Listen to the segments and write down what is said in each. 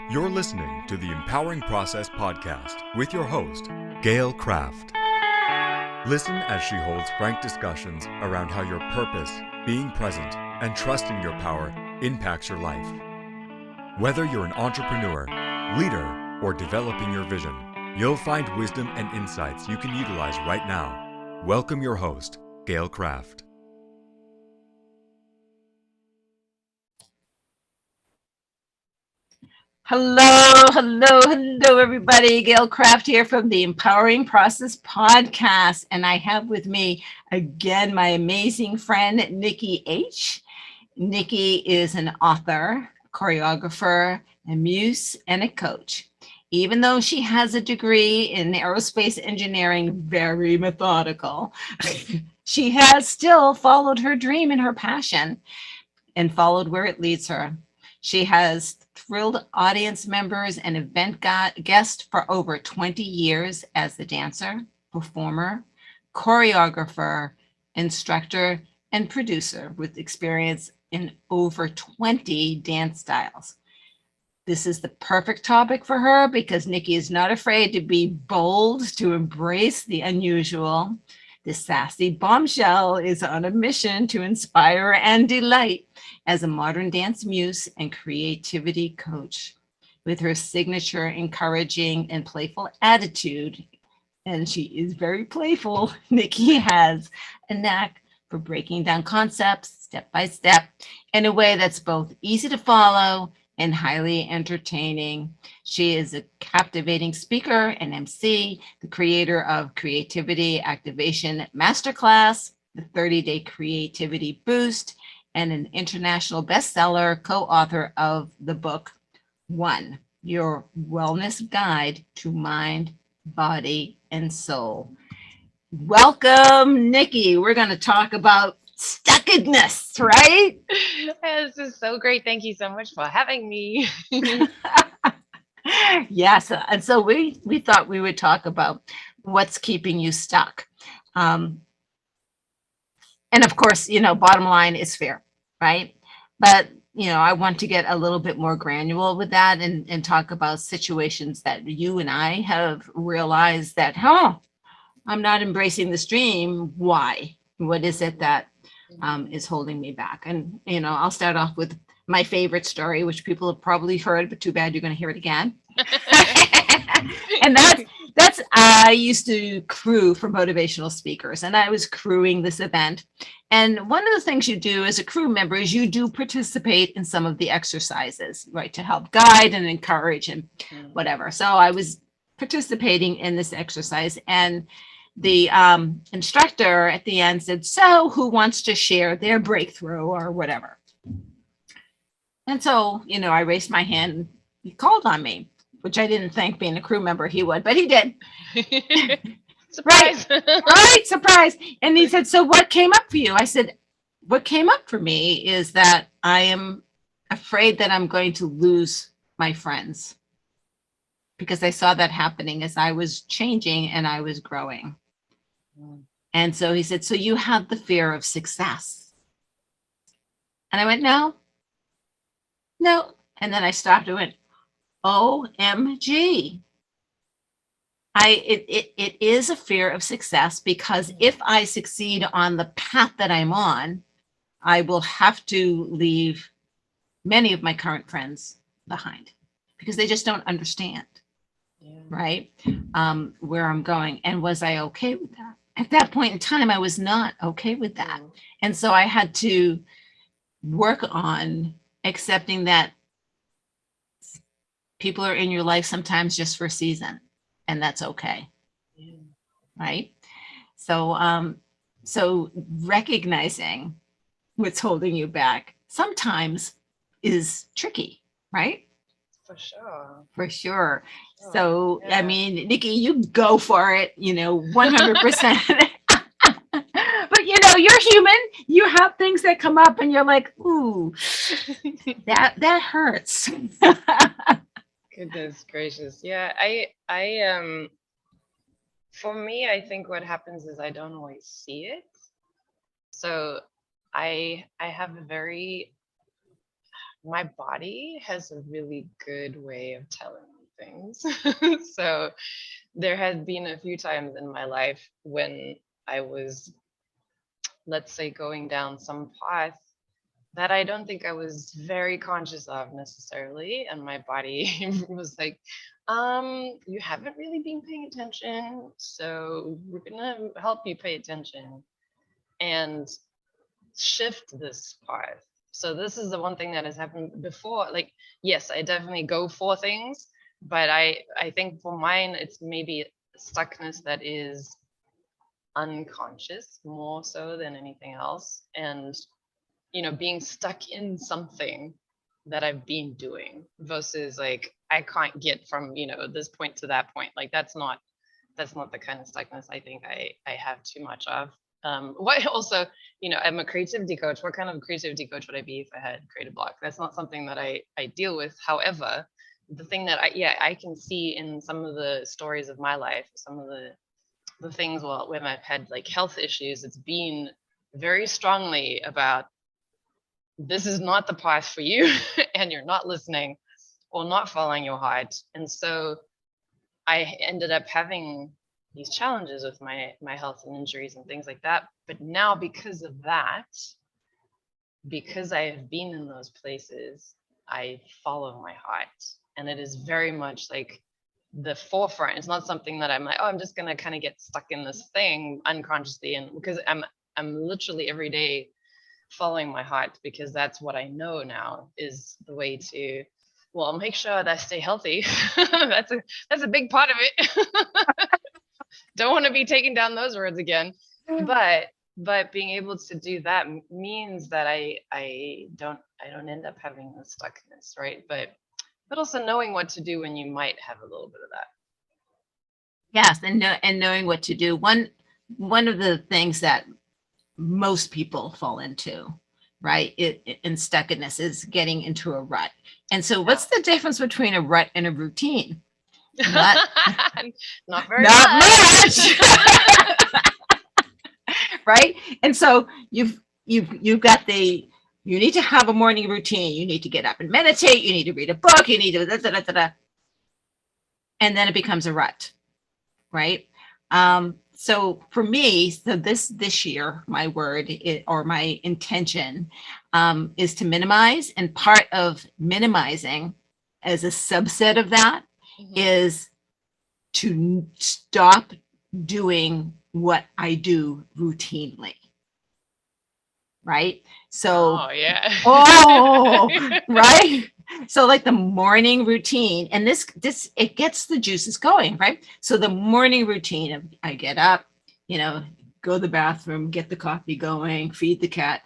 You're listening to the Empowering Process podcast with your host, Gail Kraft. Listen as she holds frank discussions around how your purpose, being present, and trusting your power impacts your life. Whether you're an entrepreneur, leader, or developing your vision, you'll find wisdom and insights you can utilize right now. Welcome your host, Gail Kraft. Hello, everybody. Gail Kraft here from the Empowering Process podcast. And I have with me again my amazing friend, Nikki H. Nikki is an author, choreographer, a muse, and a coach. Even though she has a degree in aerospace engineering, very methodical, she has still followed her dream and her passion and followed where it leads her. She has thrilled audience members and event guests for over 20 years as the dancer, performer, choreographer, instructor, and producer with experience in over 20 dance styles. This is the perfect topic for her because Nikki is not afraid to be bold, to embrace the unusual. This sassy bombshell is on a mission to inspire and delight as a modern dance muse and creativity coach. With her signature encouraging and playful attitude, and she is very playful, Nikki has a knack for breaking down concepts step by step in a way that's both easy to follow and highly entertaining. She is a captivating speaker and MC, the creator of Creativity Activation Masterclass, the 30-day Creativity Boost, and an international bestseller, co-author of the book One, Your Wellness Guide to Mind, Body, and Soul. Welcome, Nikki. We're going to talk about stuckness, right? This is so great. Thank you so much for having me. Yes. And so we thought we would talk about what's keeping you stuck. Um, and of course, bottom line is fear, right? But, I want to get a little bit more granular with that and talk about situations that you and I have realized that, I'm not embracing this dream. Why? What is it that is holding me back? And, I'll start off with my favorite story, which people have probably heard, but too bad you're going to hear it again. And that's I used to crew for motivational speakers, and I was crewing this event. And one of the things you do as a crew member is you do participate in some of the exercises, right, to help guide and encourage and whatever. So I was participating in this exercise, and the instructor at the end said, "So, who wants to share their breakthrough or whatever?" And so, I raised my hand. And he called on me, which I didn't think, being a crew member, he would, but he did. Right, Surprise. right, surprise. And he said, "So, what came up for you?" I said, "What came up for me is that I am afraid that I'm going to lose my friends because I saw that happening as I was changing and I was growing." And so he said, "So you have the fear of success?" And I went, "No, no." And then I stopped and went, OMG. It is a fear of success because if I succeed on the path that I'm on, I will have to leave many of my current friends behind because they just don't understand, right? Where I'm going. And was I okay with that? At that point in time, I was not okay with that. And so I had to work on accepting that people are in your life sometimes just for a season, and that's okay, right? So, so recognizing what's holding you back sometimes is tricky, right? For sure. For sure. Sure. So, I Yeah. mean, Nikki, you go for it, 100%. But you're human. You have things that come up and you're like, ooh, that hurts. Goodness gracious. Yeah, for me, I think what happens is I don't always see it. So I have a very my body has a really good way of telling me things. So there had been a few times in my life when I was, let's say, going down some path that I don't think I was very conscious of necessarily. And my body was like, you haven't really been paying attention. So we're going to help you pay attention and shift this path. So this is the one thing that has happened before. Like, yes, I definitely go for things, but I think for mine, it's maybe stuckness that is unconscious more so than anything else. And being stuck in something that I've been doing versus like I can't get from, this point to that point. Like that's not the kind of stuckness I think I have too much of. What also, I'm a creativity coach. What kind of creativity coach would I be if I had creative block? That's not something that I deal with. However, the thing that I can see in some of the stories of my life, some of the things when I've had like health issues, it's been very strongly about this is not the path for you and you're not listening or not following your heart. And so I ended up having these challenges with my health and injuries and things like that. But now because of that, because I have been in those places, I follow my heart. And it is very much like the forefront. It's not something that I'm like, oh, I'm just gonna kind of get stuck in this thing unconsciously. And because I'm literally every day following my heart, because that's what I know now is the way to, well, make sure that I stay healthy. that's a big part of it. Don't want to be taking down those words again. But being able to do that means that I don't end up having the stuckness, right? But also knowing what to do when you might have a little bit of that. Yes, and knowing what to do. One of the things that most people fall into, right, in stuckness is getting into a rut. And so what's the difference between a rut and a routine? Not very much. Right? And so you've got you need to have a morning routine. You need to get up and meditate. You need to read a book. You need to and then it becomes a rut, right? So for me, so this year, my word or my intention is to minimize. And part of minimizing as a subset of that is to stop doing what I do routinely. Right? So, right? So like the morning routine, and this it gets the juices going, right? So the morning routine of I get up, go to the bathroom, get the coffee going, feed the cat,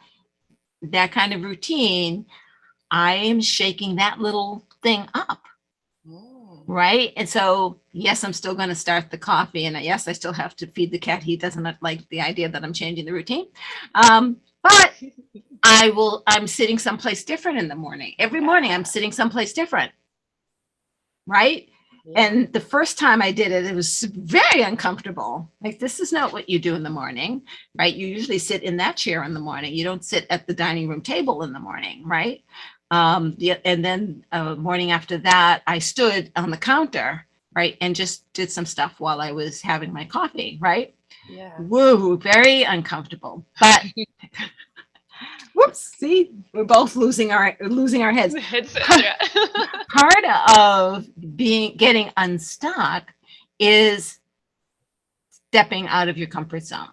that kind of routine, I am shaking that little thing up. Right. And so, yes, I'm still going to start the coffee. And yes, I still have to feed the cat. He doesn't like the idea that I'm changing the routine. But I'm sitting someplace different in the morning. Every morning I'm sitting someplace different. Right. Yeah. And the first time I did it, it was very uncomfortable. Like, this is not what you do in the morning, right? You usually sit in that chair in the morning. You don't sit at the dining room table in the morning, right? And then morning after that, I stood on the counter, right? And just did some stuff while I was having my coffee, right? Yeah. Woo, very uncomfortable. But whoops, see, we're both losing our heads. Part of getting unstuck is stepping out of your comfort zone.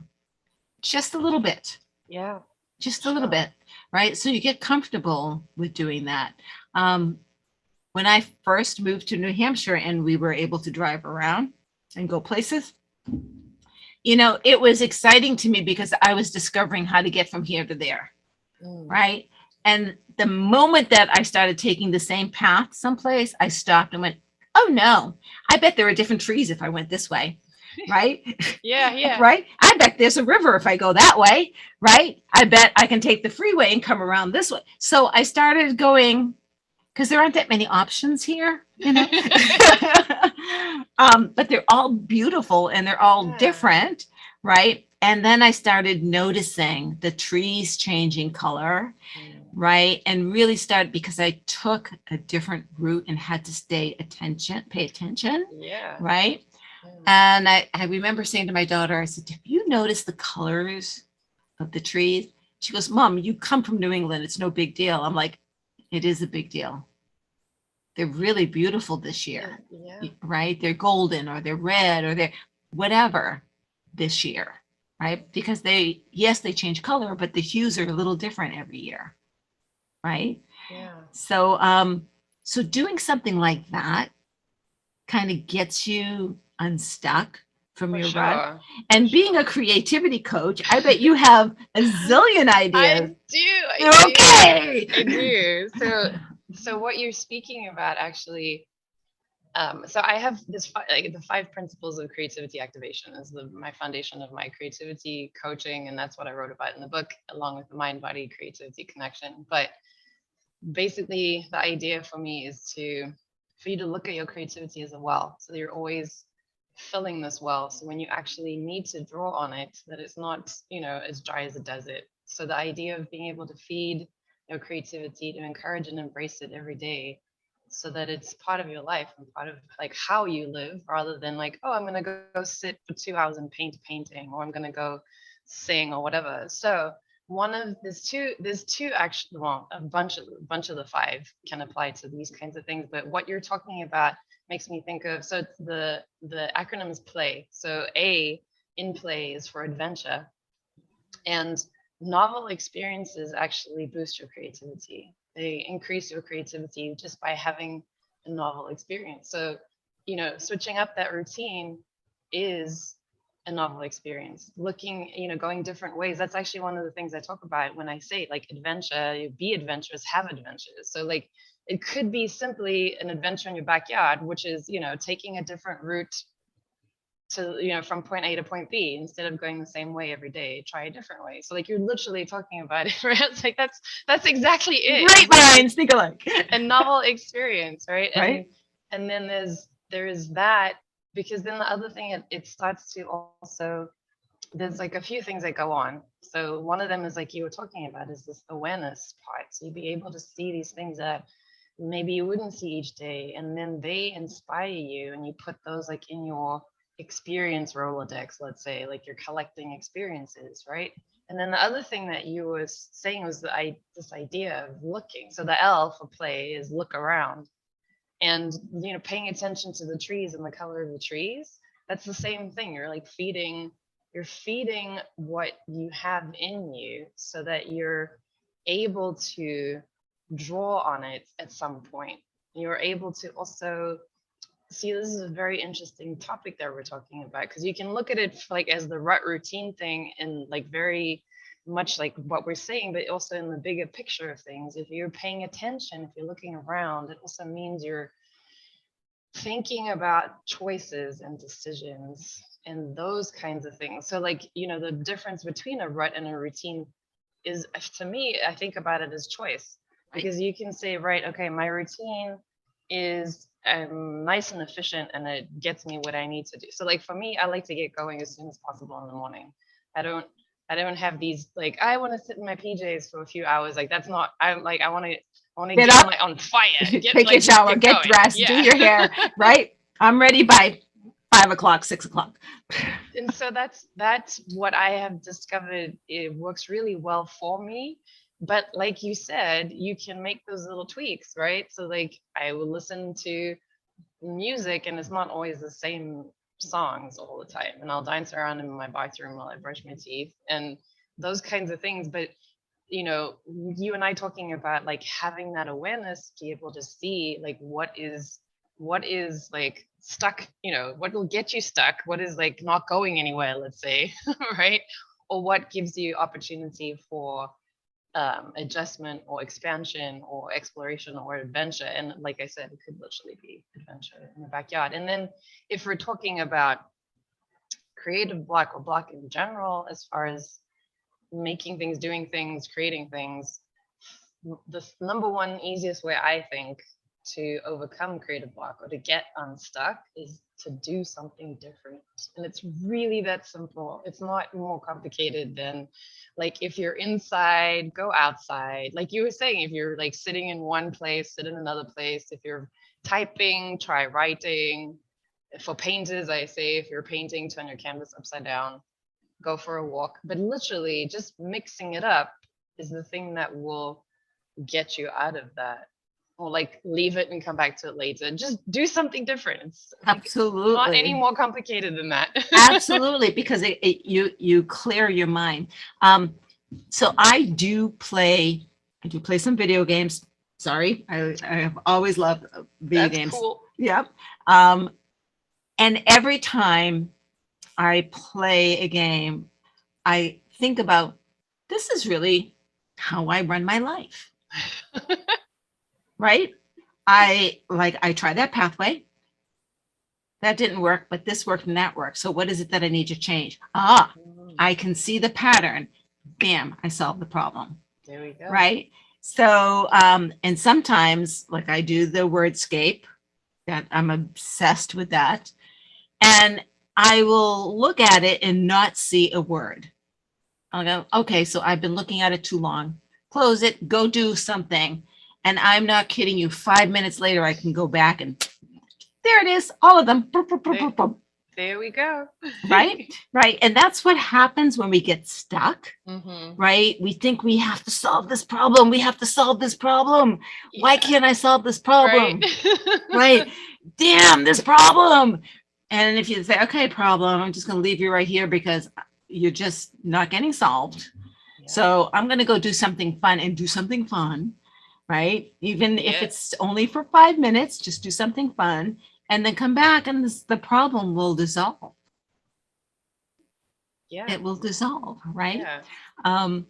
Just a little bit. Yeah. Just a little bit. Right. So you get comfortable with doing that. When I first moved to New Hampshire and we were able to drive around and go places, it was exciting to me because I was discovering how to get from here to there. Right. And the moment that I started taking the same path someplace, I stopped and went, oh, no, I bet there are different trees if I went this way. Right? Yeah. Right? I bet there's a river if I go that way. Right? I bet I can take the freeway and come around this way. So I started going, because there aren't that many options here, but they're all beautiful and they're all different. Right? And then I started noticing the trees changing color, right? And really started because I took a different route and had to pay attention, Yeah. right? Yeah. And I remember saying to my daughter, I said, have you noticed the colors of the trees? She goes, Mom, you come from New England. It's no big deal. I'm like, it is a big deal. They're really beautiful this year, Yeah. right? They're golden or they're red or they're whatever this year, right? Because yes, they change color, but the hues are a little different every year, right? Yeah. So doing something like that kind of gets you unstuck from For your rut. sure. And being a creativity coach, I bet you have a zillion ideas. I Okay. do. So what you're speaking about actually, so I have like the 5 principles of creativity activation is my foundation of my creativity coaching, and that's what I wrote about in the book, along with the mind body creativity connection. But basically, the idea for me is for you to look at your creativity as a well, so that you're always filling this well. So when you actually need to draw on it, that it's not, as dry as a desert. So the idea of being able to feed your creativity, to encourage and embrace it every day, so that it's part of your life and part of like how you live, rather than like, oh, I'm gonna go sit for 2 hours and paint a painting, or I'm gonna go sing or whatever. So there's two actually, well, a bunch of the 5 can apply to these kinds of things, but what you're talking about makes me think of, so it's the acronym is play. So A in play is for adventure, and novel experiences actually boost your creativity. They increase your creativity just by having a novel experience. So, switching up that routine is a novel experience. Looking, going different ways. That's actually one of the things I talk about when I say like adventure, be adventurous, have adventures. So like it could be simply an adventure in your backyard, which is, taking a different route to, from point A to point B, instead of going the same way every day, try a different way. So like you're literally talking about it, right? It's like that's exactly it. Great It's like minds think alike. a novel experience, right? Right? And then there is that, because then the other thing, it starts to also, there's like a few things that go on. So one of them is like you were talking about, is this awareness part. So you'd be able to see these things that maybe you wouldn't see each day, and then they inspire you, and you put those like in your experience Rolodex, let's say, like you're collecting experiences, right? And then the other thing that you were saying was this idea of looking. So the L for play is look around, and paying attention to the trees and the color of the trees. That's the same thing. You're feeding what you have in you, so that you're able to draw on it at some point. You're able to also see, this is a very interesting topic that we're talking about, because you can look at it like as the rut routine thing, and like very much like what we're saying, but also in the bigger picture of things. If you're paying attention, if you're looking around, it also means you're thinking about choices and decisions and those kinds of things. So like, the difference between a rut and a routine is, to me, I think about it as choice. Right. Because you can say, right, okay, my routine is nice and efficient, and it gets me what I need to do. So like for me, I like to get going as soon as possible in the morning. I don't have these like, I want to sit in my PJs for a few hours. Like that's not, I'm like, I want to Get get up, on fire, get take like a shower, get get going. dressed, do your hair, right? I'm ready by 5 o'clock, 6 o'clock. And so that's what I have discovered. It works really well for me. But like you said, you can make those little tweaks, right? So like I will listen to music, and it's not always the same songs all the time. And I'll dance around in my bathroom while I brush my teeth and those kinds of things. But you and I talking about like having that awareness to be able to see like what is like stuck, what will get you stuck, what is like not going anywhere, let's say, right? Or what gives you opportunity for adjustment or expansion or exploration or adventure. And like I said, it could literally be adventure in the backyard. And then if we're talking about creative block or block in general, as far as making things, doing things, creating things, the number one easiest way I think to overcome creative block or to get unstuck is to do something different. And it's really that simple. It's not more complicated than, like, if you're inside, go outside. Like you were saying, if you're like sitting in one place, sit in another place. If you're typing, try writing. For painters, I say, if you're painting, turn your canvas upside down, go for a walk. But literally just mixing it up is the thing that will get you out of that. Or like leave it and come back to it later. Just do something different. It's like not any Absolutely. more complicated than that. Absolutely, because you clear your mind. So I do play some video games. Sorry, I have always loved video That's games. cool. Yep. And every time I play a game, I think about, this is really how I run my life, right? I try that pathway. That didn't work, but this worked and that worked. So what is it that I need to change? I can see the pattern. Bam, I solved the problem. There we go. Right? So, and sometimes, like, I do the wordscape, that I'm obsessed with that. And I will look at it and not see a word. I'll go, okay, so I've been looking at it too long. Close it, go do something. And I'm not kidding you, 5 minutes later, I can go back and there it is, all of them. Boom, boom, boom, boom, boom. There we go. Right? Right. And that's what happens when we get stuck, Mm-hmm. right? We think we have to solve this problem. We have to solve this problem. Yeah. Why can't I solve this problem? Right. Right? Damn, this problem. And if you say, okay, problem, I'm just going to leave you right here because you're just not getting solved. Yeah. So I'm going to go do something fun and do something fun, right? Even if it's only for 5 minutes, just do something fun and then come back and the problem will dissolve. Yeah. It will dissolve, right? Yeah. And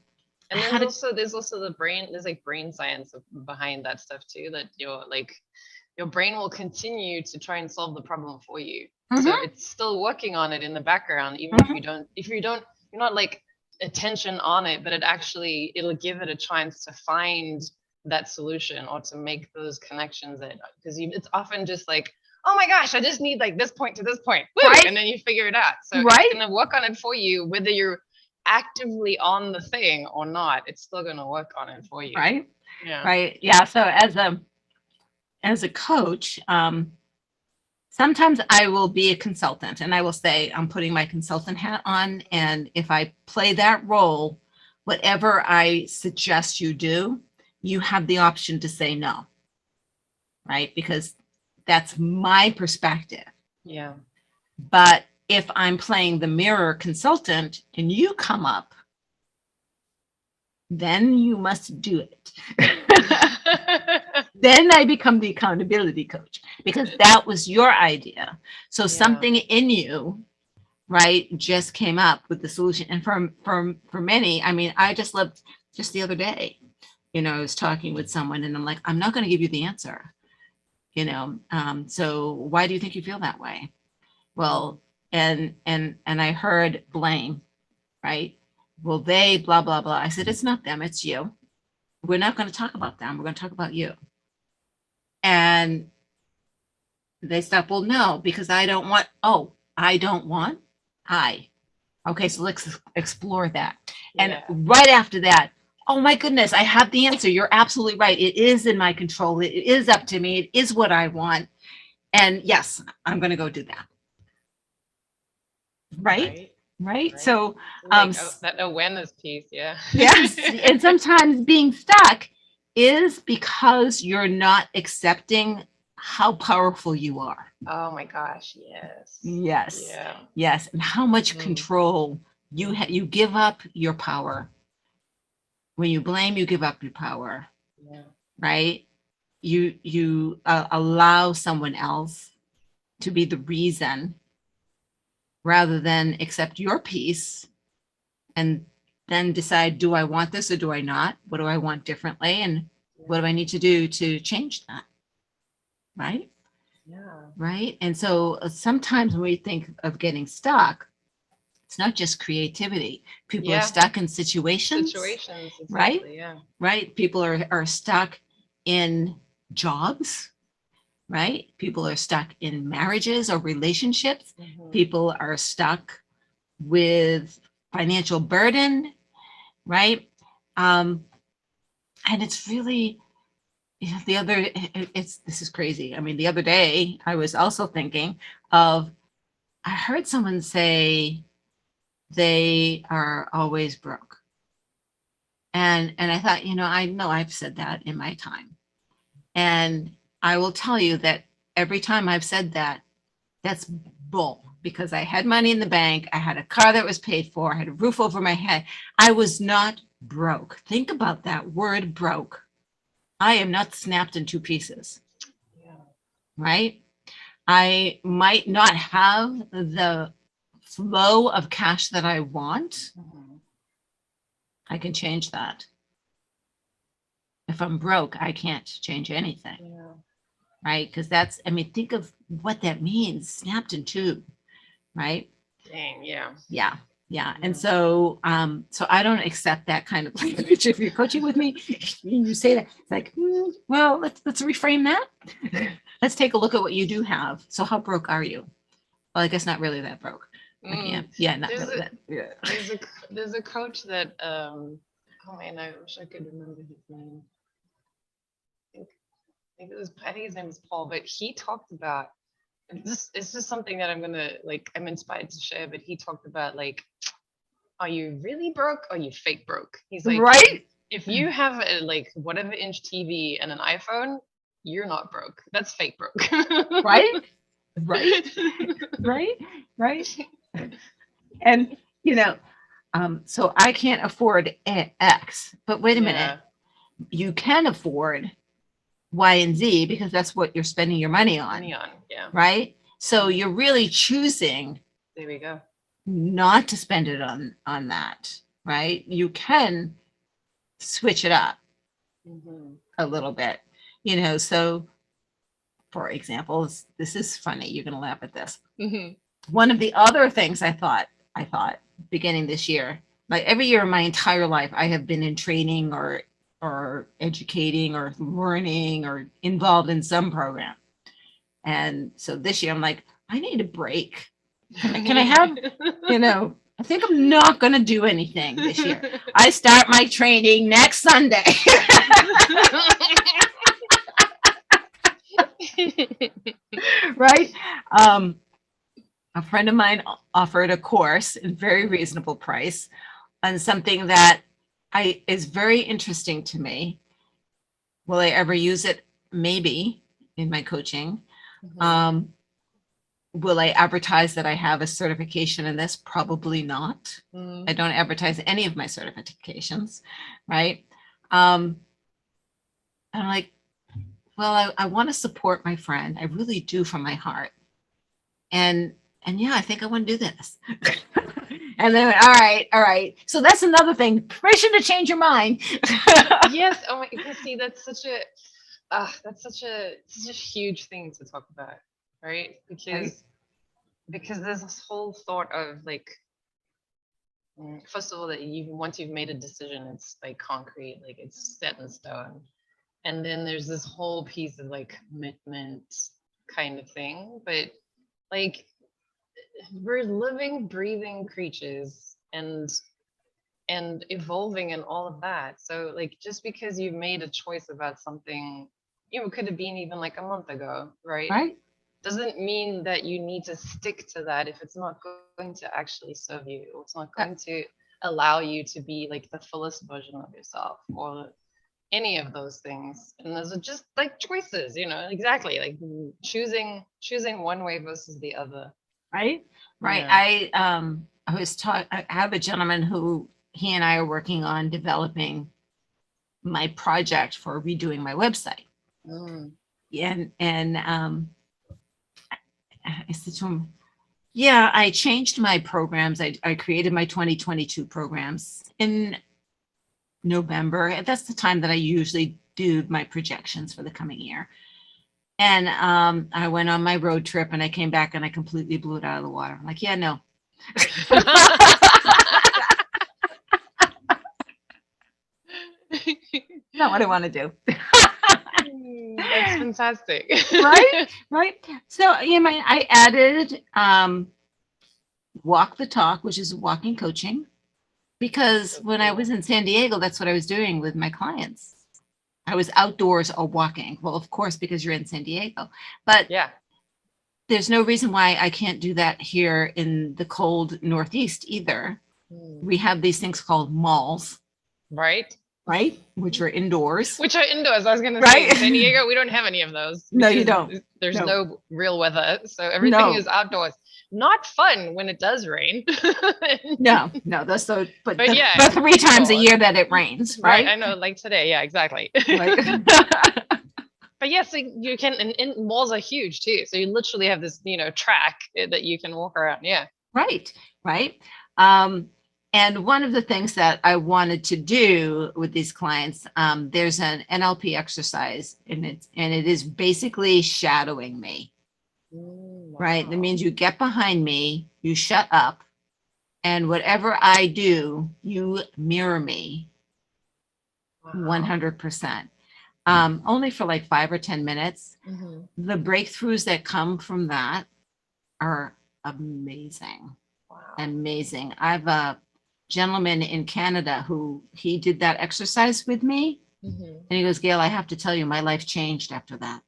there's also the brain, there's like brain science behind that stuff too, that your brain will continue to try and solve the problem for you. Mm-hmm. So it's still working on it in the background, even Mm-hmm. if you don't, you're not like attention on it, but it'll give it a chance to find that solution or to make those connections because it's often just like, oh my gosh, I just need like this point to this point. Woo! Right. And then you figure it out. So Right. It's going to work on it for you, whether you're actively on the thing or not, it's still going to work on it for you. Right. Yeah. Right. Yeah. So as a coach, sometimes I will be a consultant and I will say, I'm putting my consultant hat on. And if I play that role, whatever I suggest you do, you have the option to say no. Right? Because that's my perspective. Yeah. But if I'm playing the mirror consultant and you come up, then you must do it. Then I become the accountability coach because that was your idea. So something in you, right, just came up with the solution. And for many, I mean, I just loved just the other day, I was talking with someone and I'm like, I'm not going to give you the answer, so why do you think you feel that way? Well, and I heard blame, right? Well, they blah, blah, blah. I said, it's not them, it's you. We're not going to talk about them. We're going to talk about you. And they stopped. Well, no, because I don't want. Okay, so let's explore that. And right after that, oh my goodness, I have the answer. You're absolutely right. It is in my control. It is up to me. It is what I want. And yes, I'm going to go do that. Right? So that awareness piece, yes. And sometimes being stuck is because you're not accepting how powerful you are. Oh my gosh, yes. Yes. And how much control you give up your power. When you blame, you give up your power. Right? You allow someone else to be the reason rather than accept your piece and then decide, do I want this or do I not? What do I want differently? And what do I need to do to change that? Right? Right. And so sometimes when we think of getting stuck, it's not just creativity. People are stuck in situations. Exactly, right? Right. People are stuck in jobs. right? People are stuck in marriages or relationships. Mhm. People are stuck with financial burden, right? And it's really, this is crazy. I mean, the other day I was also thinking of, I heard someone say they are always broke. And I thought, I know I've said that in my time. And I will tell you that every time I've said that, that's bull, because I had money in the bank. I had a car that was paid for. I had a roof over my head. I was not broke. Think about that word broke. I am not snapped in two pieces, Yeah. right? I might not have the flow of cash that I want. Mhm. I can change that. If I'm broke, I can't change anything, Yeah. right? Because think of what that means, snapped in two, right? Dang. Yeah. Yeah. Yeah. And Yeah. so I don't accept that kind of language. If you're coaching with me, you say that, it's like, well, let's reframe that. Let's take a look at what you do have. So how broke are you? Well, I guess not really that broke. Like, yeah, not There's really a that. Yeah. there's a coach that oh man, I wish I could remember his name. I think his name is Paul, but he talked about this. It's just something that I'm inspired to share. But he talked about like, are you really broke or are you fake broke? He's like, Right? if you have a like whatever inch TV and an iPhone, you're not broke. That's fake broke. Right? Right? Right? Right? And, so I can't afford X, but wait a minute, Yeah. you can afford Y and Z because that's what you're spending your money on, Neon. Yeah. right? So you're really choosing There we go. not to spend it on that, right? You can switch it up Hmm. a little bit, so for example, this is funny, you're going to laugh at this. Hmm. One of the other things I thought beginning this year, like every year in my entire life, I have been in training or educating or learning or involved in some program. And so this year I'm like, I need a break. Can I have, I think I'm not going to do anything this year. I start my training next Sunday. Right? A friend of mine offered a course at a very reasonable price on something that is very interesting to me. Will I ever use it? Maybe in my coaching. Um, will I advertise that I have a certification in this? Probably not. I don't advertise any of my certifications, right? I'm like, well, I want to support my friend. I really do from my heart. And yeah, I think I want to do this. And then, all right. So that's another thing. Permission to change your mind. Yes. Oh my God. See, that's such a huge thing to talk about, right? Right. Because there's this whole thought of like, first of all, that once you've made a decision, it's like concrete, like it's set in stone. And then there's this whole piece of like commitment kind of thing. But like, we're living, breathing creatures and evolving and all of that. So like, just because you've made a choice about something, it could have been even like a month ago, right? Right. Doesn't mean that you need to stick to that if it's not going to actually serve you, or it's not going to allow you to be like the fullest version of yourself, or any of those things. And those are just like choices, exactly, like choosing one way versus the other. Right. Right. Yeah. I have a gentleman who he and I are working on developing my project for redoing my website. Mm. And I said to him, yeah, I changed my programs. I created my 2022 programs in November. That's the time that I usually do my projections for the coming year. And I went on my road trip and I came back and I completely blew it out of the water. I'm like, yeah, no. Not what I want to do. That's fantastic. Right? Right. So, you know, I added walk the talk, which is walking coaching, because So when I was cool. in San Diego, that's what I was doing with my clients. I was outdoors or walking. Well, of course, because you're in San Diego, but Yeah. there's no reason why I can't do that here in the cold Northeast either. Mm. We have these things called malls, Right? right? Which are indoors, Which are indoors. I was going to say, right? in San Diego, we don't have any of those No, you because don't. there's No, no real weather. So everything no, is outdoors. Not fun when it does rain. no, no. That's so, But yeah, but 3 times a indoors. year that it rains, Right. I right? know, like today. Yeah, exactly. Right. But yes, you can, and malls are huge too. So you literally have this, track that you can walk around. Yeah. Right, right. And one of the things that I wanted to do with these clients, there's an NLP exercise, and it is basically shadowing me, right? That Wow. means you get behind me, you shut up, and whatever I do, you mirror me Wow. 100%. Only for like 5 or 10 minutes. Mhm. The breakthroughs that come from that are amazing. Wow. Amazing. I have a gentleman in Canada who he did that exercise with me. Mhm. And he goes, Gail, I have to tell you, my life changed after that.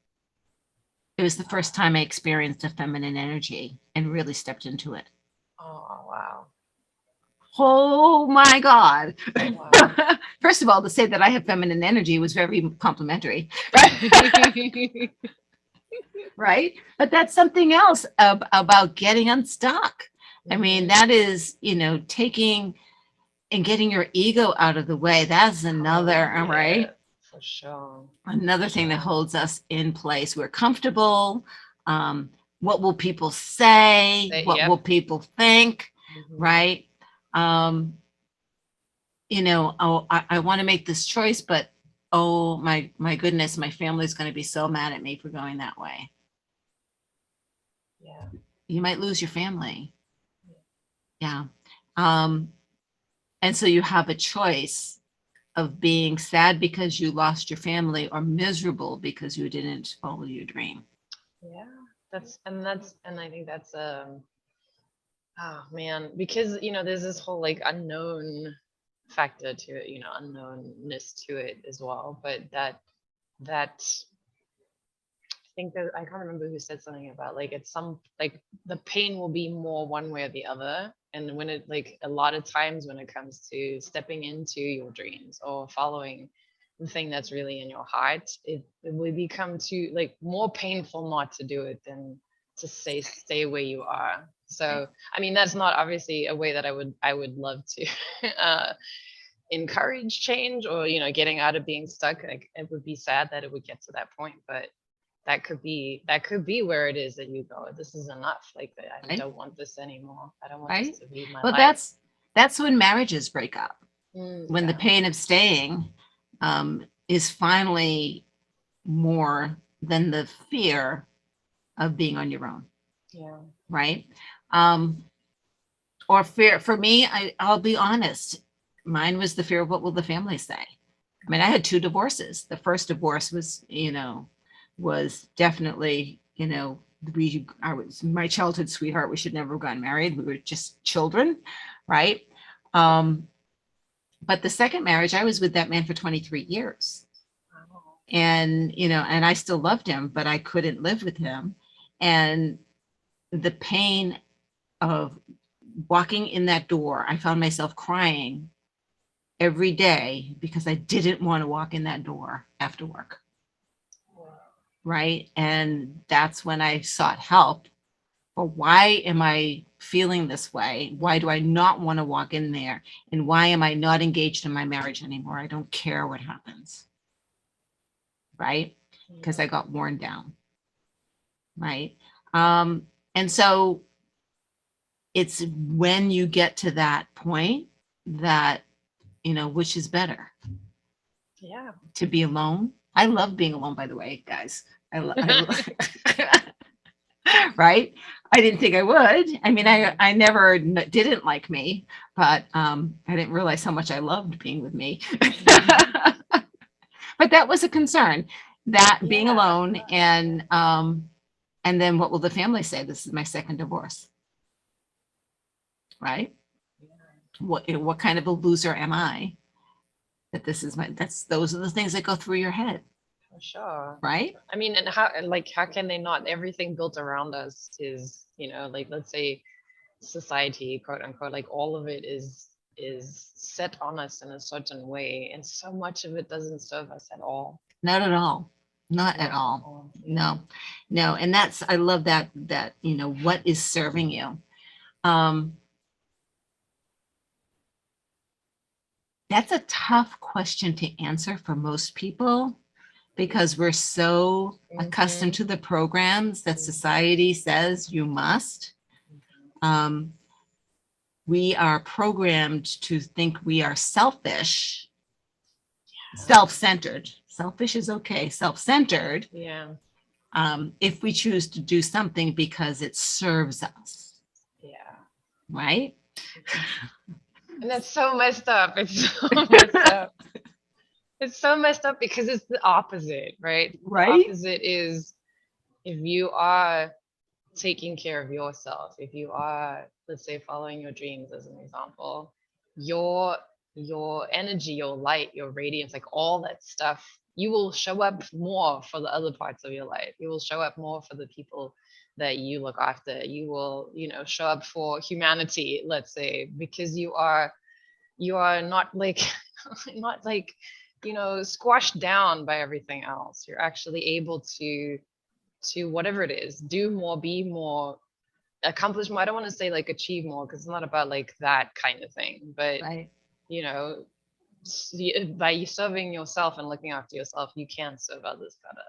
It was the first time I experienced a feminine energy and really stepped into it. Oh, wow. Oh my God. Wow. First of all, to say that I have feminine energy was very complimentary, right? But that's something else about getting unstuck. I mean, Mhm. that is, taking and getting your ego out of the way. That's another, Oh, right? yeah, for sure. Another For thing that sure. holds us in place. We're comfortable. Um, what will people say? What will Yep. people think? Mhm. Right? Um, oh, I want to make this choice, but oh my goodness, my family's going to be so mad at me for going that way. Yeah. You might lose your family. Yeah. Um, and so you have a choice of being sad because you lost your family or miserable because you didn't follow your dream. Yeah. And I think that's oh man, because there's this whole like unknown factor to it, unknownness to it as well. But that I think that I can't remember who said something about like it's some like the pain will be more one way or the other. And when it like a lot of times when it comes to stepping into your dreams or following the thing that's really in your heart, it will become too like more painful not to do it than to stay where you are. So I mean that's not obviously a way that I would love to encourage change or getting out of being stuck. Like it would be sad that it would get to that point, but that could be where it is that you go, this is enough, like I Right? don't want this anymore, I don't want this Right? to be my Well, life. that's when marriages break up. When the Yeah. pain of staying is finally more than the fear of being on your own, Yeah. right? Um, or fear for me, I'll be honest, mine was the fear of what will the family say. I mean, I had 2 divorces. The first divorce was definitely, I was my childhood sweetheart. We should never have gotten married. We were just children, right? But the second marriage, I was with that man for 23 years. Wow. And I still loved him, but I couldn't live with him. And the pain of walking in that door, I found myself crying every day because I didn't want to walk in that door after work. Right. And that's when I sought help. Or why am I feeling this way? Why do I not want to walk in there? And why am I not engaged in my marriage anymore? I don't care what happens. Right. Because I got worn down. Right. And so it's when you get to that point that, which is better, Yeah. to be alone. I love being alone, by the way, guys. Right? I didn't think I would. I mean, I never didn't like me, but I didn't realize how much I loved being with me. But that was a concern. that being Yeah. alone, and then what will the family say? This is my second divorce, right? What kind of a loser am I? That this is those are the things that go through your head, For sure. right? I mean, and how can they not? Everything built around us is, like, let's say society, quote unquote, like all of it is set on us in a certain way, and so much of it doesn't serve us at all. Not at all. Not at Not at all. all. No, no. And that's, I love that, what is serving you? That's a tough question to answer for most people because we're so accustomed to the programs that society says you must. We are programmed to think we are selfish, self-centered. Selfish is okay. Self-centered. Yeah. If we choose to do something because it serves us. Yeah. Right? And that's so messed up. It's so messed up. It's so messed up because it's the opposite, right? Right? The opposite is, if you are taking care of yourself, if you are, let's say, following your dreams as an example, your energy, your light, your radiance, like all that stuff, you will show up more for the other parts of your life. You will show up more for the people that you look after. You will, show up for humanity, let's say, because you are not like not like, squashed down by everything else. You're actually able to whatever it is, do more, be more, accomplish more. I don't want to say like achieve more, because it's not about like that kind of thing, but Right. By you serving yourself and looking after yourself, you can serve others better.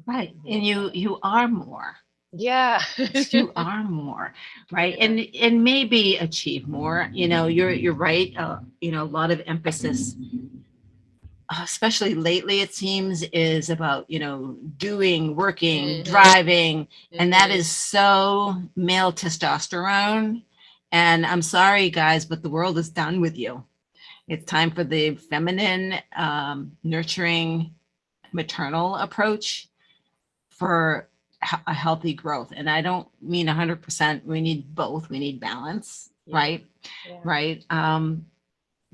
Right. And you are more. Yeah. You are more, right? Yeah. And maybe achieve more. You're right. A lot of emphasis, especially lately, it seems, is about doing, working, driving, and that is so male testosterone. And I'm sorry, guys, but the world is done with you. It's time for the feminine, nurturing, maternal approach for a healthy growth. And I don't mean 100%. We need both. We need balance, right? Yeah. Right.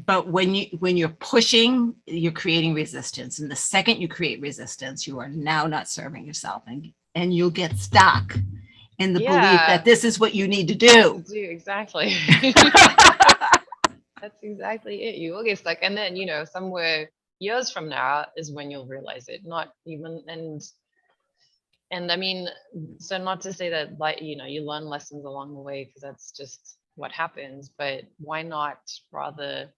But when you're pushing, you're creating resistance. And the second you create resistance, you are now not serving yourself, and you'll get stuck in the belief that this is what you need to do. Exactly. That's exactly it. You will get stuck. And then, somewhere years from now is when you'll realize it. Not even, and I mean, so not to say that, like, you learn lessons along the way, because that's just what happens, but why not rather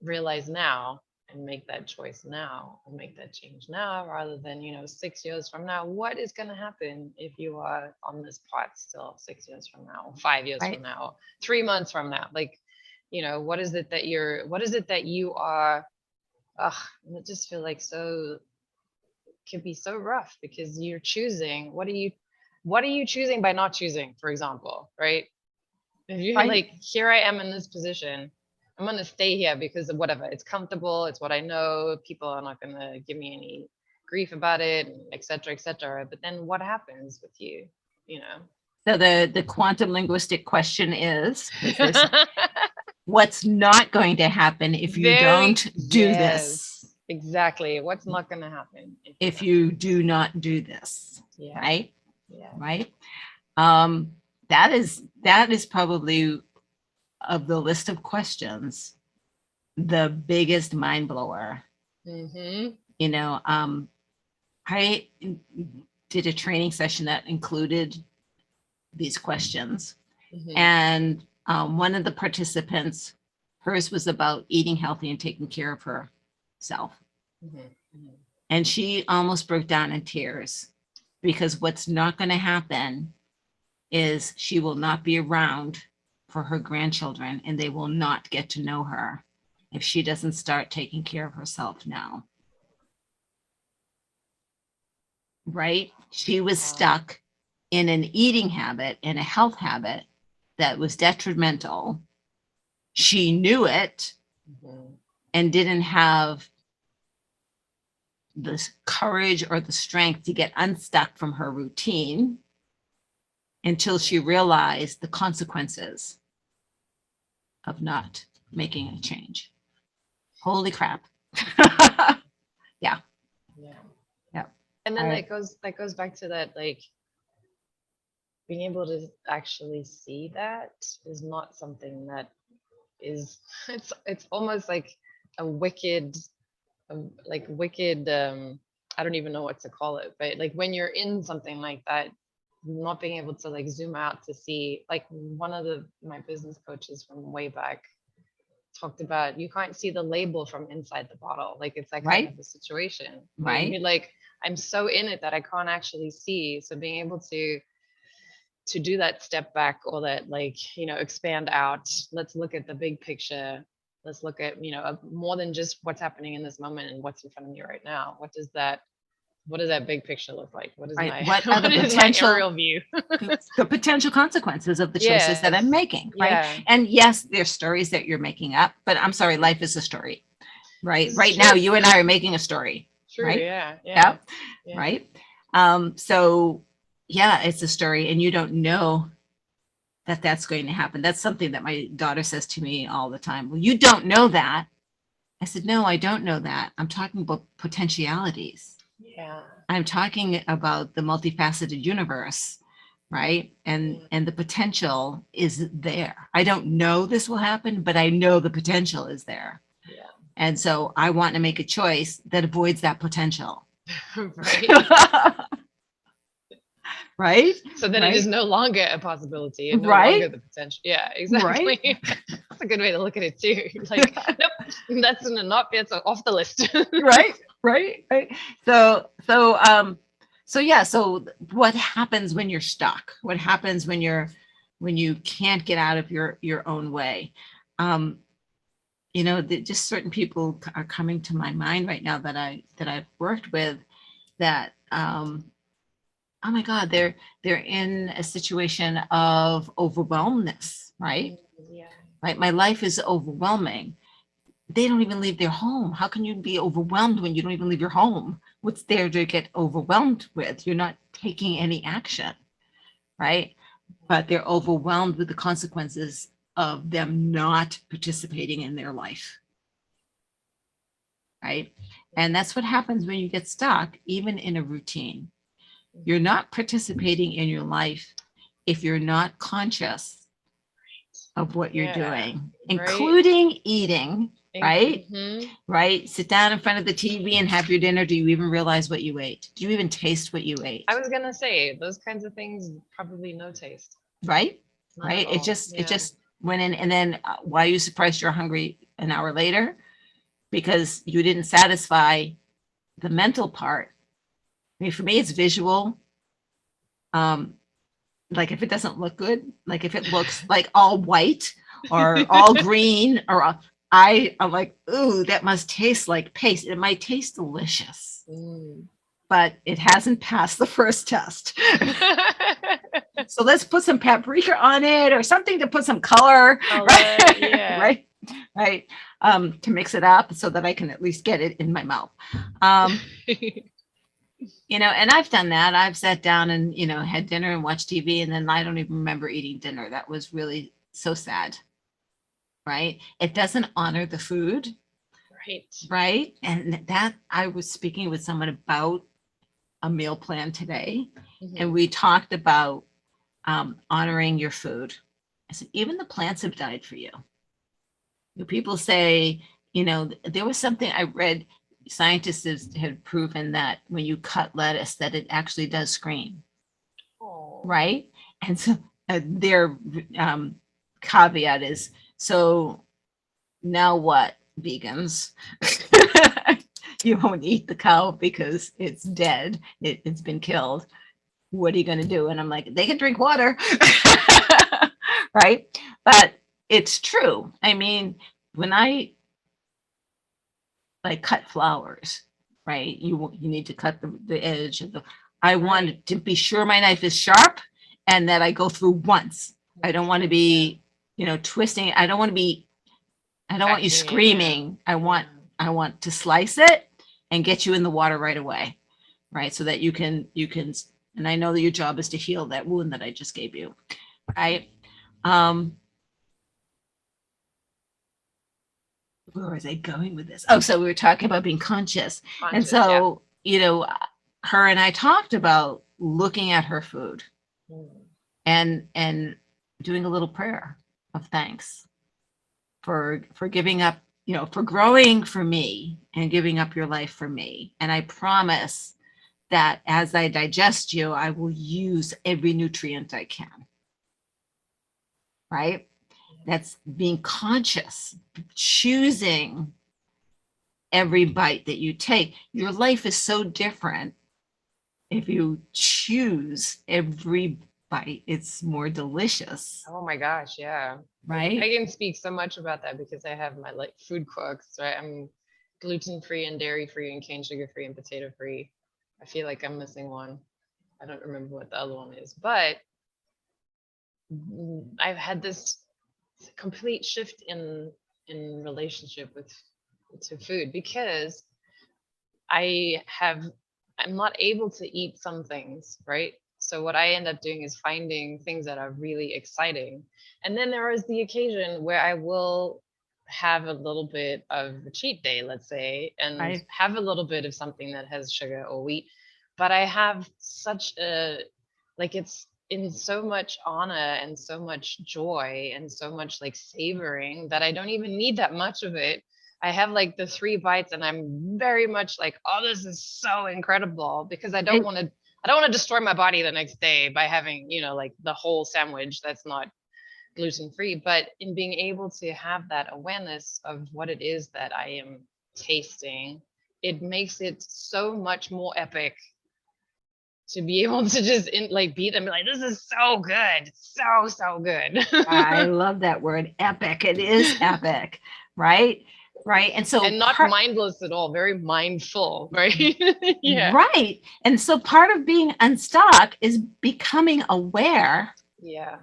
realize now and make that choice now and make that change now, rather than 6 years from now? What is going to happen if you are on this path still 6 years from now, 5 years from now, 3 months from now? Like, what is it that you are? And it just feel like it can be so rough, because you're choosing. What are you choosing by not choosing, for example, right? If you're like, here I am in this position, I'm going to stay here because of whatever. It's comfortable. It's what I know. People are not going to give me any grief about it, et cetera, et cetera. But then what happens with you, So the quantum linguistic question is what's not going to happen if you don't do this? Exactly. What's not going to happen if you do not do this? Yeah. Right? Yeah. Right? That is probably, of the list of questions, the biggest mind blower. I did a training session that included these questions, and one of the participants, hers was about eating healthy and taking care of herself. And she almost broke down in tears, because what's not going to happen is she will not be around for her grandchildren, and they will not get to know her if she doesn't start taking care of herself now. Right? She was stuck in an eating habit and a health habit that was detrimental. She knew it and didn't have the courage or the strength to get unstuck from her routine until she realized the consequences of not making a change. Holy crap. Yeah. Yeah. Yeah. And then Right. that goes back to that, like, being able to actually see that is not something that is it's almost like a wicked wicked I don't even know what to call it, but like when you're in something like that, not being able to like zoom out to see, like one of my business coaches from way back talked about, you can't see the label from inside the bottle. Like it's that kind Right. of a situation. Right. You're like, I'm so in it that I can't actually see. So being able to do that step back, or that, like, expand out, let's look at the big picture, let's look at, more than just what's happening in this moment and what's in front of me right now. What does that big picture look like? What is Right. my What are the what is my potential aerial view? the potential consequences of the choices that I'm Yes. making, right? Yeah. And yes, there's stories that you're making up, but I'm sorry, life is a story, right? This is Right now, true. you and I are making a story, True. right? Yeah. Yeah. Yeah. Right. So yeah, it's a story, and you don't know that that's going to happen. That's something that my daughter says to me all the time. Well, you don't know that. I said, no, I don't know that. I'm talking about potentialities. Yeah. I'm talking about the multifaceted universe, right? And the potential is there. I don't know this will happen, but I know the potential is there. Yeah. And so I want to make a choice that avoids that potential. Right. Right? So then it is no longer a possibility and no longer Right? the potential. Yeah, exactly. Right? That's a good way to look at it too. Like, nope, that's not, it's off the list. Right? Right? Right? So yeah, so what happens when you're stuck? What happens when you can't get out of your own way? Just certain people are coming to my mind right now that I've worked with that oh my God, they're in a situation of overwhelmness, right? Yeah. Right. My life is overwhelming. They don't even leave their home. How can you be overwhelmed when you don't even leave your home? What's there to get overwhelmed with? You're not taking any action, right? But they're overwhelmed with the consequences of them not participating in their life, right? And that's what happens when you get stuck, even in a routine. You're not participating in your life if you're not conscious of what you're doing, including eating, right? Mm-hmm. Right? Sit down in front of the TV and have your dinner. Do you even realize what you ate? Do you even taste what you ate? I was gonna say those kinds of things, probably no taste. Right? Not Right? at all. It just went in. And then why are you surprised you're hungry an hour later? Because you didn't satisfy the mental part. I mean, for me, it's visual. Like if it doesn't look good, like if it looks like all white or all green, or I'm like, ooh, that must taste like paste. It might taste delicious, but it hasn't passed the first test. So let's put some paprika on it or something to put some color, right? Yeah. right, to mix it up so that I can at least get it in my mouth. And I've done that. I've sat down and, had dinner and watched TV, and then I don't even remember eating dinner. That was really so sad. Right? It doesn't honor the food. Right. Right? And that I was speaking with someone about a meal plan today, and we talked about honoring your food. I said, even the plants have died for you. People say, there was something I read. Scientists had proven that when you cut lettuce, that it actually does scream. Oh. Right? And so their caveat is, so now what, vegans? You won't eat the cow because it's dead. It's been killed. What are you going to do? And I'm like, they can drink water. Right? But it's true. I mean, when I cut flowers, right? You need to cut the edge of the. I want to be sure my knife is sharp and that I go through once. I don't want to be, twisting. I don't want you screaming. I want to slice it and get you in the water right away, right? So that you can, and I know that your job is to heal that wound that I just gave you, right? Where was I going with this? Oh, so we were talking about being conscious. And so, her and I talked about looking at her food and doing a little prayer of thanks for giving up, for growing for me and giving up your life for me. And I promise that as I digest you, I will use every nutrient I can. Right? That's being conscious, choosing every bite that you take. Your life is so different if you choose every bite. It's more delicious. Oh my gosh, yeah. Right? I can speak so much about that because I have my like food quirks, right? I'm gluten-free and dairy-free and cane sugar-free and potato-free. I feel like I'm missing one. I don't remember what the other one is, but I've had this complete shift in relationship to food because I'm not able to eat some things, right? So what I end up doing is finding things that are really exciting. And then there is the occasion where I will have a little bit of a cheat day, let's say, and have a little bit of something that has sugar or wheat. But I have such it's in so much honor and so much joy and so much like savoring that I don't even need that much of it. I have like the 3 bites and I'm very much like, oh, this is so incredible because I don't want to destroy my body the next day by having, like the whole sandwich that's not gluten free. But in being able to have that awareness of what it is that I am tasting, it makes it so much more epic to be able to just beat them, be like, this is so good. So good. I love that word, epic. It is epic, right? Right. And so, and not mindless at all, very mindful, right? Yeah. Right. And so part of being unstuck is becoming aware. Yeah.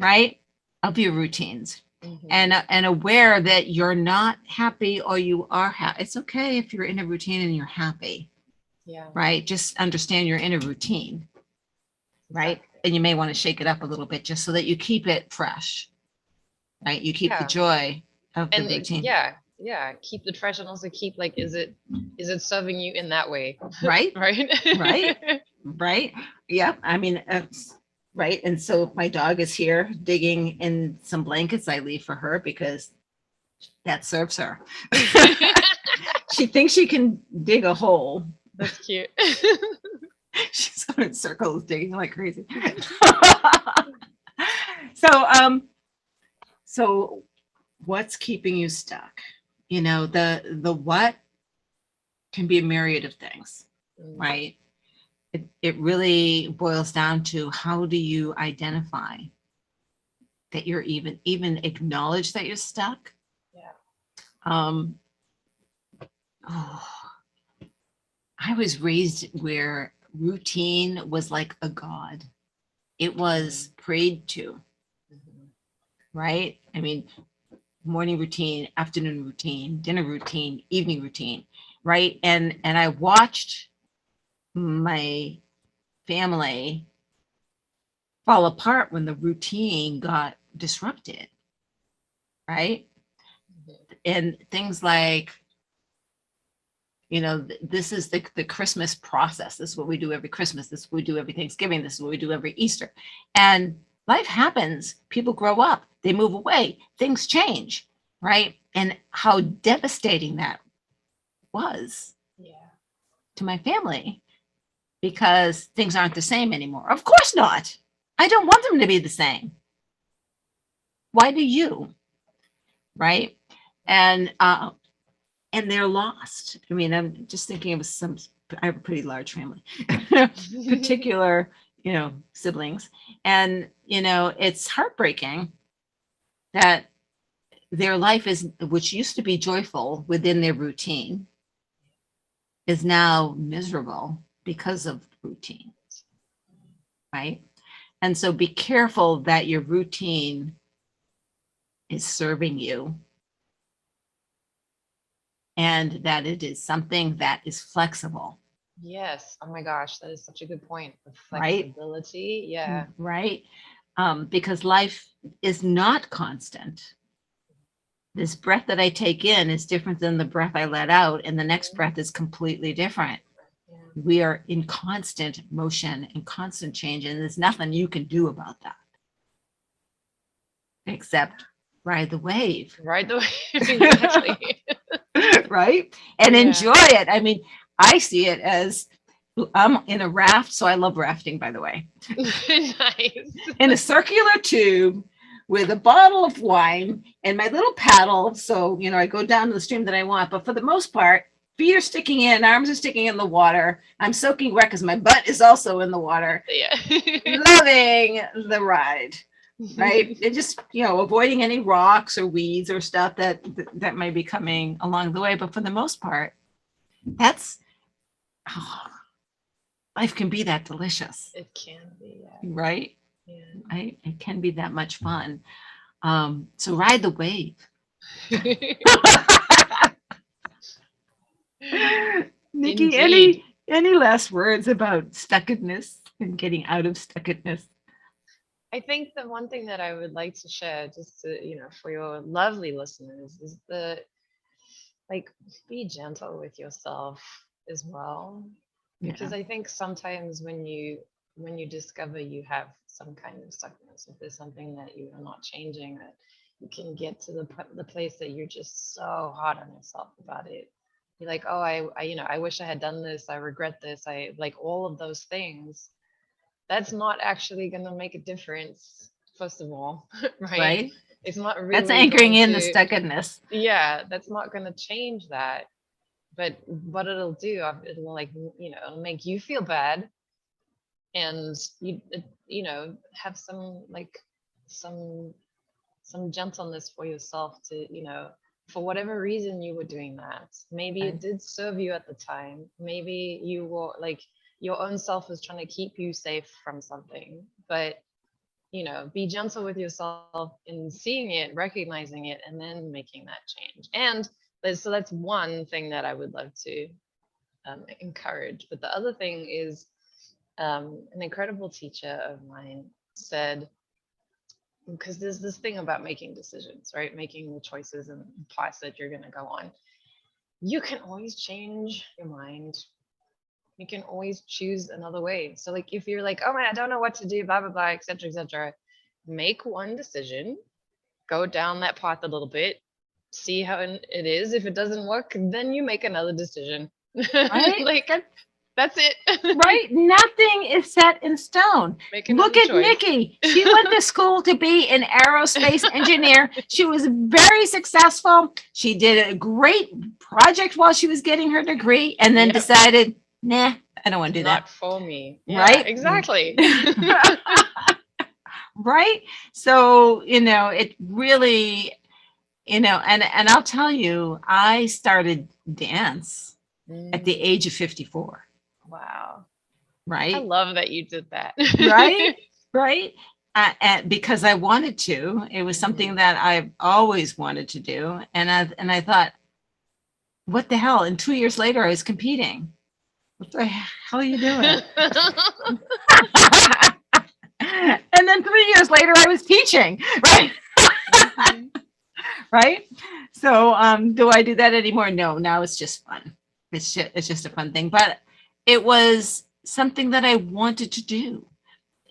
Right. Of your routines. And aware that you're not happy or you are happy. It's okay if you're in a routine and you're happy. Yeah. Right. Just understand you're in a routine. Right. Exactly. And you may want to shake it up a little bit just so that you keep it fresh. Right. You keep the joy of the routine. Yeah. Keep the fresh and also keep is it serving you in that way? Right. Right. Right. Yeah. I mean, right. And so my dog is here digging in some blankets I leave for her because that serves her. She thinks she can dig a hole. That's cute. She's in circles digging like crazy. So what's keeping you stuck? The what can be a myriad of things, right? It really boils down to how do you identify that you're even acknowledge that you're stuck? Yeah. I was raised where routine was like a god. It was prayed to, right? I mean, morning routine, afternoon routine, dinner routine, evening routine, right? And I watched my family fall apart when the routine got disrupted, right? And things like, this is the Christmas process. This is what we do every Christmas. This is what we do every Thanksgiving. This is what we do every Easter. And life happens. People grow up. They move away. Things change, right? And how devastating that was to my family because things aren't the same anymore. Of course not. I don't want them to be the same. Why do you? Right? And they're lost. I mean, I'm just thinking of I have a pretty large family, particular, siblings. And, it's heartbreaking that their life which used to be joyful within their routine, is now miserable because of routine. Right? And so be careful that your routine is serving you and that it is something that is flexible, Yes. Oh my gosh, that is such a good point. The right? flexibility. Yeah. Right. Because life is not constant. This breath that I take in is different than the breath I let out, and the next breath is completely different. Yeah. We are in constant motion and constant change, and there's nothing you can do about that except ride the wave. Right the way. Exactly. Right? And Yeah. enjoy it. I mean, I see it as I'm in a raft, so I love rafting, by the way, Nice. in a circular tube with a bottle of wine and my little paddle. So, I go down to the stream that I want, but for the most part, feet are sticking in, arms are sticking in the water. I'm soaking wet because my butt is also in the water. Yeah. Loving the ride. Right. And just, avoiding any rocks or weeds or stuff that might be coming along the way. But for the most part, that's life can be that delicious. It can be. Yeah. Right. Yeah. Right. It can be that much fun. So ride the wave. Nikki, Indeed. any last words about stuckedness and getting out of stuckedness? I think the one thing that I would like to share, just to, for your lovely listeners, is be gentle with yourself as well. Because I think sometimes when you discover you have some kind of stuckness, if there's something that you are not changing, that you can get to the place that you're just so hard on yourself about it. You're like, oh, I wish I had done this. I regret this. I like all of those things. That's not actually going to make a difference, first of all, right? Right. It's not really. That's anchoring in the stuckedness. Yeah, that's not going to change that. But what it'll do, it'll it'll make you feel bad, and have some gentleness for yourself to, for whatever reason you were doing that. Maybe it did serve you at the time. Maybe you were your own self was trying to keep you safe from something, but be gentle with yourself in seeing it, recognizing it, and then making that change. And so that's one thing that I would love to encourage. But the other thing is, an incredible teacher of mine said, because there's this thing about making decisions, right? Making the choices and paths that you're going to go on. You can always change your mind. You can always choose another way. So if you're like, oh man, I don't know what to do, blah, blah, blah, etc., make one decision, go down that path a little bit, see how it is. If it doesn't work, then you make another decision. Right? That's it. Right? Nothing is set in stone. Look at choice. Nikki. She went to school to be an aerospace engineer. She was very successful. She did a great project while she was getting her degree, and then decided, nah, I don't want to do that. Not for me. Yeah, right? Exactly. Right? So, it really, and I'll tell you, I started dance at the age of 54. Wow. Right. I love that you did that. Right. Right. Because I wanted to. It was something that I've always wanted to do. And I thought, what the hell? And 2 years later, I was competing. What the hell are you doing? And then 3 years later, I was teaching. Right. Right. So do I do that anymore? No, now it's just fun. It's just a fun thing. But it was something that I wanted to do.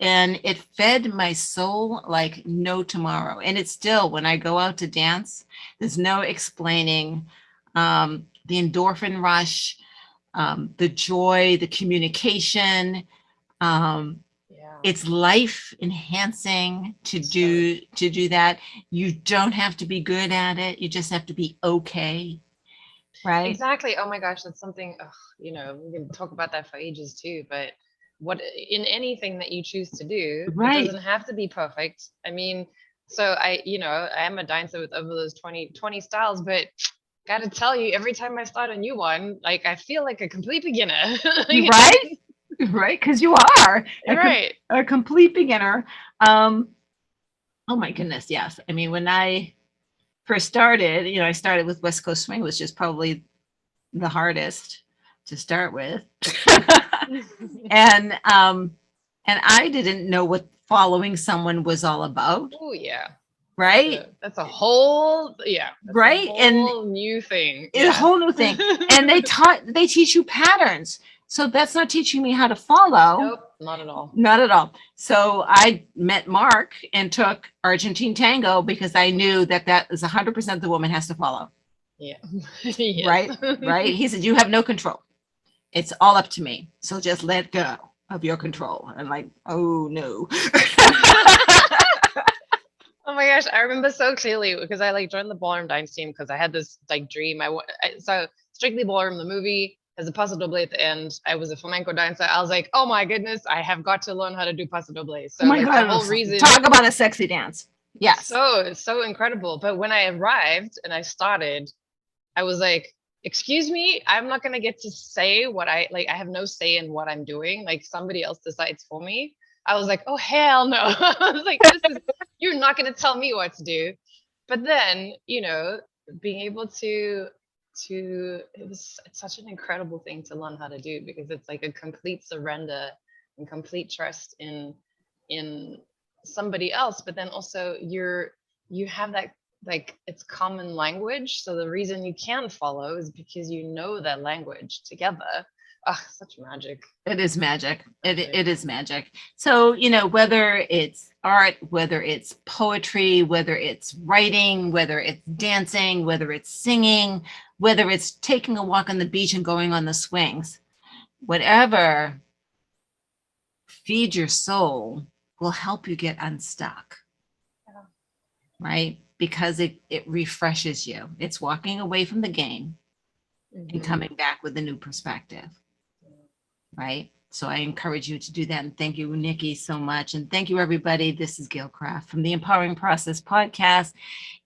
And it fed my soul like no tomorrow. And it's still, when I go out to dance, there's no explaining the endorphin rush, the joy, the communication. It's life enhancing to do that. You don't have to be good at it. You just have to be okay. Right. Exactly. Oh my gosh, that's something, we can talk about that for ages too, but in anything that you choose to do, it doesn't have to be perfect. I mean, so I am a dancer with over those 20 styles, but got to tell you, every time I start a new one, I feel like a complete beginner. Right. Right. Because you are a complete beginner. Oh my goodness. Yes. I mean, when I first started, I started with West Coast Swing, which is probably the hardest to start with. and I didn't know what following someone was all about, Oh yeah. right? That's a whole Right. whole new thing. It's a whole new thing. And they teach you patterns. So that's not teaching me how to follow. Nope, not at all. Not at all. So I met Mark and took Argentine Tango because I knew that is 100% the woman has to follow. Yeah. Yes. Right. He said, you have no control. It's all up to me. So just let go of your control. I'm like, oh no. Oh my gosh, I remember so clearly because I like joined the ballroom dance team because I had this like dream. So Strictly Ballroom, the movie, has a paso doble at the end. I was a flamenco dancer. I was like, oh my goodness, I have got to learn how to do paso doble. So oh my like, God, the whole reason. Talk about a sexy dance. Yes. So incredible. But when I arrived and I started, I was like, excuse me, I'm not gonna get to say what I have no say in what I'm doing. Like somebody else decides for me. I was like, oh hell no. I was like, you're not gonna tell me what to do. But then, being able to it's such an incredible thing to learn how to do because it's like a complete surrender and complete trust in somebody else. But then also you have that, like, it's common language. So the reason you can follow is because you know that language together. Such magic. It is magic. It is magic. So, whether it's art, whether it's poetry, whether it's writing, whether it's dancing, whether it's singing, whether it's taking a walk on the beach and going on the swings, whatever feeds your soul will help you get unstuck. Yeah. Right? Because it refreshes you. It's walking away from the game and coming back with a new perspective. Right? So I encourage you to do that. And thank you, Nikki, so much. And thank you, everybody. This is Gail Kraft from the Empowering Process podcast.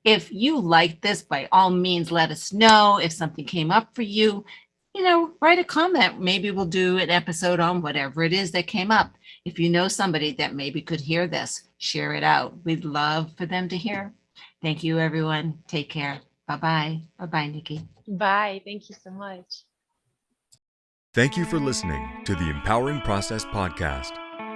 If you like this, by all means, let us know. If something came up for you, write a comment. Maybe we'll do an episode on whatever it is that came up. If you know somebody that maybe could hear this, share it out. We'd love for them to hear. Thank you, everyone. Take care. Bye-bye. Bye-bye, Nikki. Bye. Thank you so much. Thank you for listening to the Empowering Process podcast.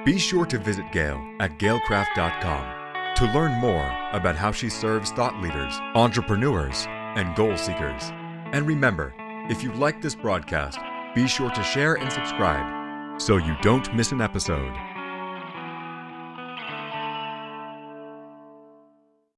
Be sure to visit Gail at gailkraft.com to learn more about how she serves thought leaders, entrepreneurs, and goal seekers. And remember, if you like this broadcast, be sure to share and subscribe so you don't miss an episode.